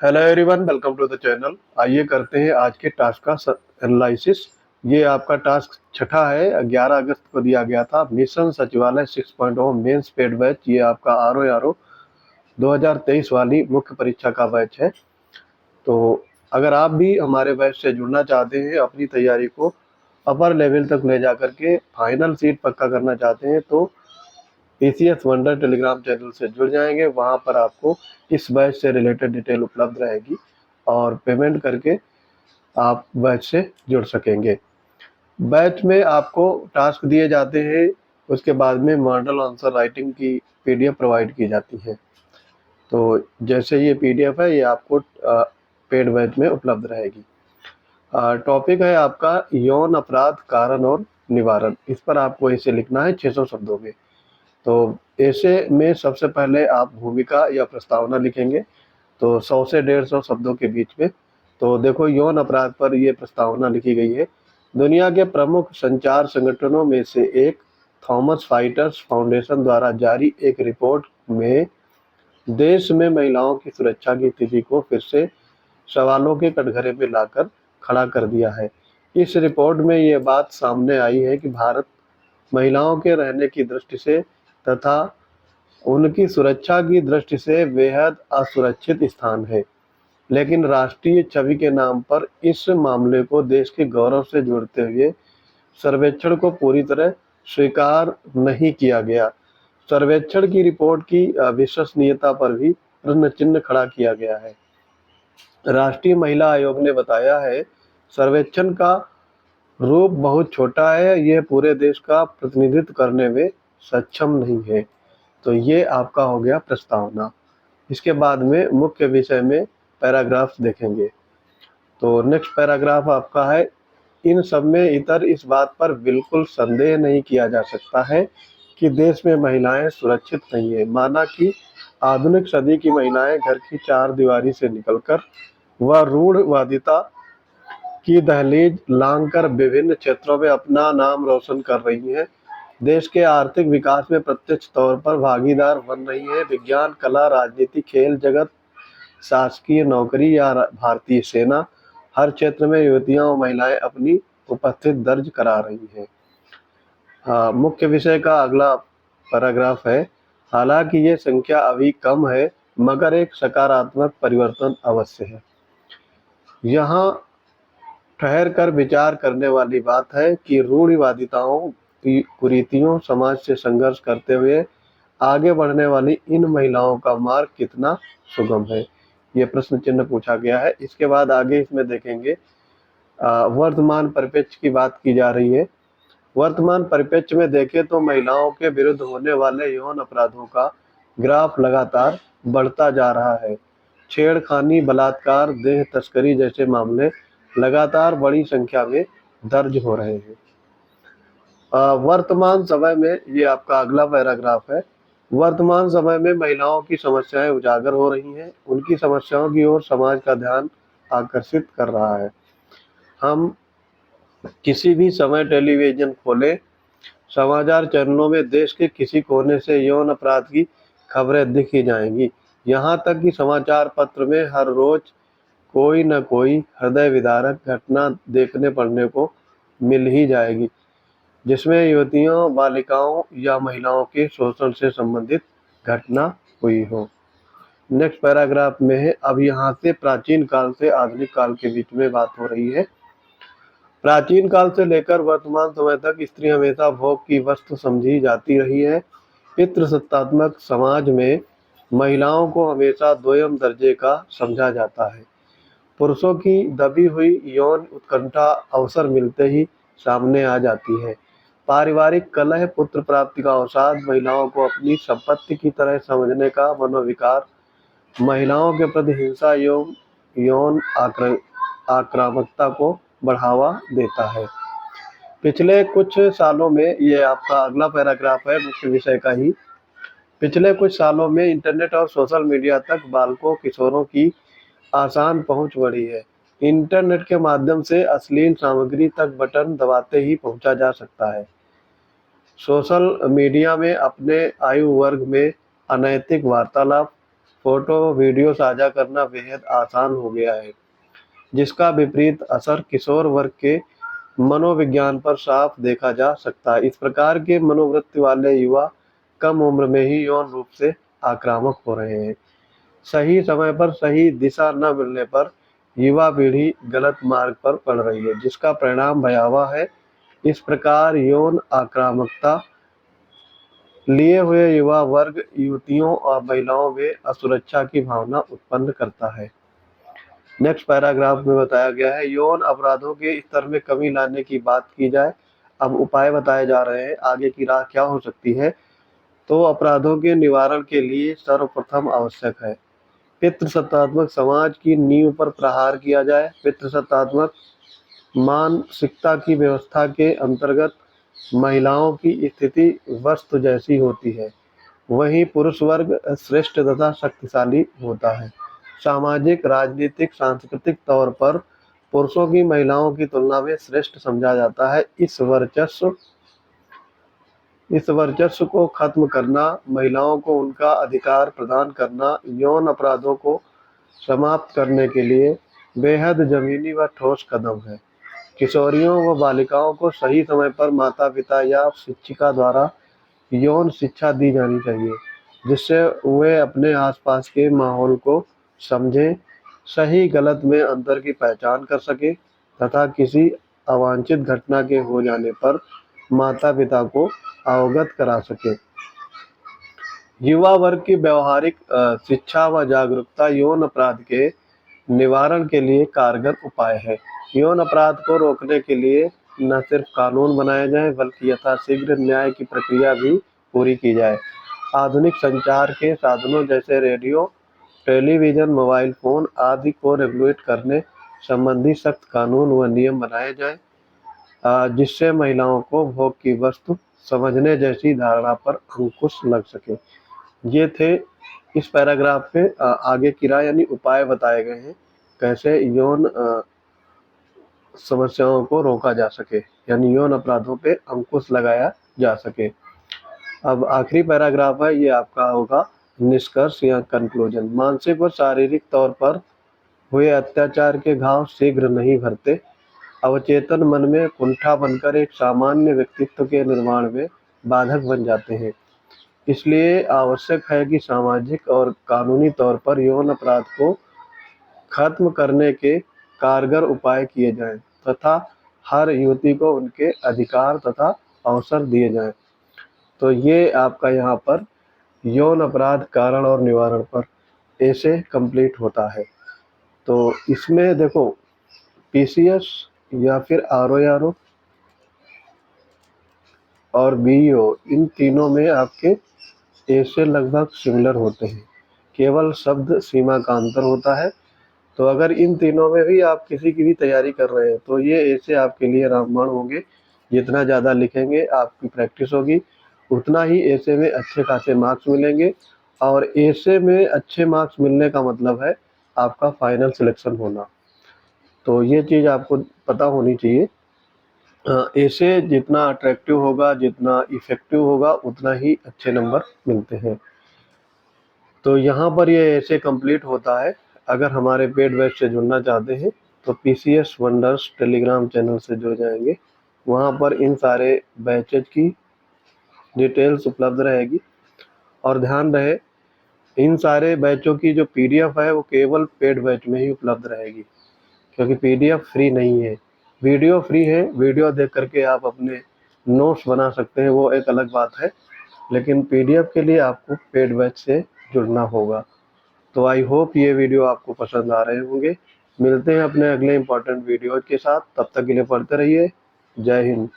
Hello everyone, welcome to the channel. आइए करते हैं आज के टास्क का एनालिसिस। ये आपका टास्क छठा है, 11 अगस्त को दिया गया था। मिशन सचिवालय 6.0 मेंस पेड बैच। ये आपका आर ओ 2023 वाली मुख्य परीक्षा का बैच है। तो अगर आप भी हमारे बैच से जुड़ना चाहते हैं, अपनी तैयारी को अपर लेवल तक ले जा करके फाइनल सीट पक्का करना चाहते हैं, तो पीसीएस वंडर टेलीग्राम चैनल से जुड़ जाएंगे। वहां पर आपको इस बैच से रिलेटेड डिटेल उपलब्ध रहेगी और पेमेंट करके आप बैच से जुड़ सकेंगे। बैच में आपको टास्क दिए जाते हैं, उसके बाद में मॉडल आंसर राइटिंग की पीडीएफ प्रोवाइड की जाती है। तो जैसे ये पीडीएफ है, ये आपको पेड बैच में उपलब्ध रहेगी। टॉपिक है आपका यौन अपराध कारण और निवारण। इस पर आपको ऐसे लिखना है 600 शब्दों में। तो ऐसे में सबसे पहले आप भूमिका या प्रस्तावना लिखेंगे, तो 100 से 150 शब्दों के बीच में। तो देखो, यौन अपराध पर ये प्रस्तावना लिखी गई है। दुनिया के प्रमुख संचार संगठनों में से एक थॉमस फाइटर्स फाउंडेशन द्वारा जारी एक रिपोर्ट में देश में महिलाओं की सुरक्षा की स्थिति को फिर से सवालों के कटघरे में लाकर खड़ा कर दिया है। इस रिपोर्ट में ये बात सामने आई है कि भारत महिलाओं के रहने की दृष्टि से तथा उनकी सुरक्षा की दृष्टि से बेहद असुरक्षित स्थान है। लेकिन राष्ट्रीय छवि के नाम पर इस मामले को देश के गौरव से जोड़ते हुए सर्वेक्षण को पूरी तरह स्वीकार नहीं किया गया। सर्वेक्षण की रिपोर्ट की विश्वसनीयता पर भी प्रश्न चिन्ह खड़ा किया गया है। राष्ट्रीय महिला आयोग ने बताया है, सर्वेक्षण का रूप बहुत छोटा है, यह पूरे देश का प्रतिनिधित्व करने में सक्षम नहीं है। तो ये आपका हो गया प्रस्तावना। इसके बाद में मुख्य विषय में पैराग्राफ्स देखेंगे। तो नेक्स्ट पैराग्राफ आपका है, इन सब में इतर इस बात पर बिल्कुल संदेह नहीं किया जा सकता है कि देश में महिलाएं सुरक्षित नहीं है। माना कि आधुनिक सदी की महिलाएं घर की चार दीवारी से निकलकर वह रूढ़वादिता की दहलीज लांघकर विभिन्न क्षेत्रों में अपना नाम रोशन कर रही हैं। देश के आर्थिक विकास में प्रत्यक्ष तौर पर भागीदार बन रही है। विज्ञान, कला, राजनीति, खेल जगत, शासकीय नौकरी या भारतीय सेना, हर क्षेत्र में युवतियां और महिलाएं अपनी उपस्थिति दर्ज करा रही हैं। मुख्य विषय का अगला पैराग्राफ है, हालांकि ये संख्या अभी कम है, मगर एक सकारात्मक परिवर्तन अवश्य है। यहाँ ठहर कर विचार करने वाली बात है कि रूढ़िवादिताओं की कुरीतियों समाज से संघर्ष करते हुए आगे बढ़ने वाली इन महिलाओं का मार्ग कितना सुगम है। ये प्रश्न चिन्ह पूछा गया है। इसके बाद आगे इसमें देखेंगे, वर्तमान परिप्रेक्ष्य की बात की जा रही है। वर्तमान परिप्रेक्ष्य में देखें तो महिलाओं के विरुद्ध होने वाले यौन अपराधों का ग्राफ लगातार बढ़ता जा रहा है। छेड़खानी, बलात्कार, देह तस्करी जैसे मामले लगातार बड़ी संख्या में दर्ज हो रहे हैं। वर्तमान समय में, ये आपका अगला पैराग्राफ है, वर्तमान समय में महिलाओं की समस्याएं उजागर हो रही हैं। उनकी समस्याओं की ओर समाज का ध्यान आकर्षित कर रहा है। हम किसी भी समय टेलीविजन खोलें, समाचार चैनलों में देश के किसी कोने से यौन अपराध की खबरें दिख ही जाएंगी। यहाँ तक कि समाचार पत्र में हर रोज कोई न कोई हृदय विदारक घटना देखने पड़ने को मिल ही जाएगी, जिसमें युवतियों, बालिकाओं या महिलाओं के शोषण से संबंधित घटना हुई हो। नेक्स्ट पैराग्राफ में है, अब यहाँ से प्राचीन काल से आधुनिक काल के बीच में बात हो रही है। प्राचीन काल से लेकर वर्तमान समय तक स्त्री हमेशा भोग की वस्तु समझी जाती रही है। पितृसत्तात्मक समाज में महिलाओं को हमेशा दोयम दर्जे का समझा जाता है। पुरुषों की दबी हुई यौन उत्कंठा अवसर मिलते ही सामने आ जाती है। पारिवारिक कलह, पुत्र प्राप्ति का अवसाद, महिलाओं को अपनी संपत्ति की तरह समझने का मनोविकार, महिलाओं के प्रति हिंसा एवं यौन आक्रामकता को बढ़ावा देता है। पिछले कुछ सालों में, ये आपका अगला पैराग्राफ है मुख्य विषय का ही, पिछले कुछ सालों में इंटरनेट और सोशल मीडिया तक बालकों, किशोरों की आसान पहुंच बढ़ी है। इंटरनेट के माध्यम से अश्लील सामग्री तक बटन दबाते ही पहुंचा जा सकता है। सोशल मीडिया में अपने आयु वर्ग में अनैतिक वार्तालाप, फोटो वीडियो साझा करना बेहद आसान हो गया है, जिसका विपरीत असर किशोर वर्ग के मनोविज्ञान पर साफ देखा जा सकता है। इस प्रकार के मनोवृत्ति वाले युवा कम उम्र में ही यौन रूप से आक्रामक हो रहे हैं। सही समय पर सही दिशा न मिलने पर युवा पीढ़ी गलत मार्ग पर पड़ रही है, जिसका परिणाम भयावह है। इस प्रकार यौन आक्रामकता लिए हुए युवा वर्ग युवतियों और महिलाओं में असुरक्षा की भावना उत्पन्न करता है। नेक्स्ट पैराग्राफ में बताया गया है, यौन अपराधों के स्तर में कमी लाने की बात की जाए। अब उपाय बताए जा रहे हैं, आगे की राह क्या हो सकती है। तो अपराधों के निवारण के लिए सर्वप्रथम आवश्यक है पितृसत्तात्मक समाज की नींव पर प्रहार किया जाए। पितृसत्तात्मक मानसिकता की व्यवस्था के अंतर्गत महिलाओं की स्थिति वस्तु जैसी होती है, वहीं पुरुष वर्ग श्रेष्ठ तथा शक्तिशाली होता है। सामाजिक, राजनीतिक, सांस्कृतिक तौर पर पुरुषों की महिलाओं की तुलना में श्रेष्ठ समझा जाता है। इस वर्चस्व को खत्म करना, महिलाओं को उनका अधिकार प्रदान करना, यौन अपराधों को समाप्त करने के लिए बेहद जमीनी व ठोस कदम है। किशोरियों व बालिकाओं को सही समय पर माता-पिता या शिक्षिका द्वारा यौन शिक्षा दी जानी चाहिए, जिससे वे अपने आसपास के माहौल को समझें, सही गलत में अंतर की पहचान कर सकें तथा किसी अवांछित घटना के हो जाने पर माता-पिता को अवगत करा सकें। युवा वर्ग की व्यवहारिक शिक्षा व जागरूकता यौन अपराध के निवारण के लिए कारगर उपाय है। यौन अपराध को रोकने के लिए न सिर्फ कानून बनाए जाएं, बल्कि यथाशीघ्र न्याय की प्रक्रिया भी पूरी की जाए। आधुनिक संचार के साधनों जैसे रेडियो, टेलीविजन, मोबाइल फोन आदि को रेगुलेट करने संबंधी सख्त कानून व नियम बनाए जाएं, जिससे महिलाओं को भोग की वस्तु समझने जैसी धारणा पर अंकुश लग सके। ये थे इस पैराग्राफ पे आगे की राह यानी उपाय बताए गए हैं, कैसे यौन समस्याओं को रोका जा सके, यानी यौन अपराधों पे अंकुश लगाया जा सके। अब आखिरी पैराग्राफ है, ये आपका होगा निष्कर्ष या कंक्लूजन। मानसिक व शारीरिक तौर पर हुए अत्याचार के घाव शीघ्र नहीं भरते, अवचेतन मन में कुंठा बनकर एक सामान्य व्यक्तित्व के निर्माण में बाधक बन जाते हैं। इसलिए आवश्यक है कि सामाजिक और कानूनी तौर पर यौन अपराध को खत्म करने के कारगर उपाय किए जाएं तथा हर युवती को उनके अधिकार तथा अवसर दिए जाएं। तो ये आपका यहाँ पर यौन अपराध कारण और निवारण पर ऐसे कंप्लीट होता है। तो इसमें देखो पीसीएस या फिर आरओ और बीईओ, इन तीनों में आपके ऐसे लगभग सिमिलर होते हैं, केवल शब्द सीमा का अंतर होता है। तो अगर इन तीनों में भी आप किसी की भी तैयारी कर रहे हैं तो ये ऐसे आपके लिए रामबाण होंगे। जितना ज़्यादा लिखेंगे, आपकी प्रैक्टिस होगी, उतना ही ऐसे में अच्छे खासे मार्क्स मिलेंगे। और ऐसे में अच्छे मार्क्स मिलने का मतलब है आपका फाइनल सिलेक्शन होना। तो ये चीज़ आपको पता होनी चाहिए। ऐसे जितना अट्रैक्टिव होगा, जितना इफ़ेक्टिव होगा, उतना ही अच्छे नंबर मिलते हैं। तो यहाँ पर ये ऐसे कंप्लीट होता है। अगर हमारे पेड बैच से जुड़ना चाहते हैं तो पीसीएस वंडर्स टेलीग्राम चैनल से जुड़ जाएंगे। वहाँ पर इन सारे बैचेज की डिटेल्स उपलब्ध रहेगी। और ध्यान रहे, इन सारे बैचों की जो पीडीएफ है वो केवल पेड बैच में ही उपलब्ध रहेगी, क्योंकि पीडीएफ फ्री नहीं है। वीडियो फ्री है, वीडियो देख करके आप अपने नोट्स बना सकते हैं, वो एक अलग बात है। लेकिन पीडीएफ के लिए आपको पेड बैच से जुड़ना होगा। तो आई होप ये वीडियो आपको पसंद आ रहे होंगे। मिलते हैं अपने अगले इंपॉर्टेंट वीडियो के साथ, तब तक के लिए पढ़ते रहिए। जय हिंद।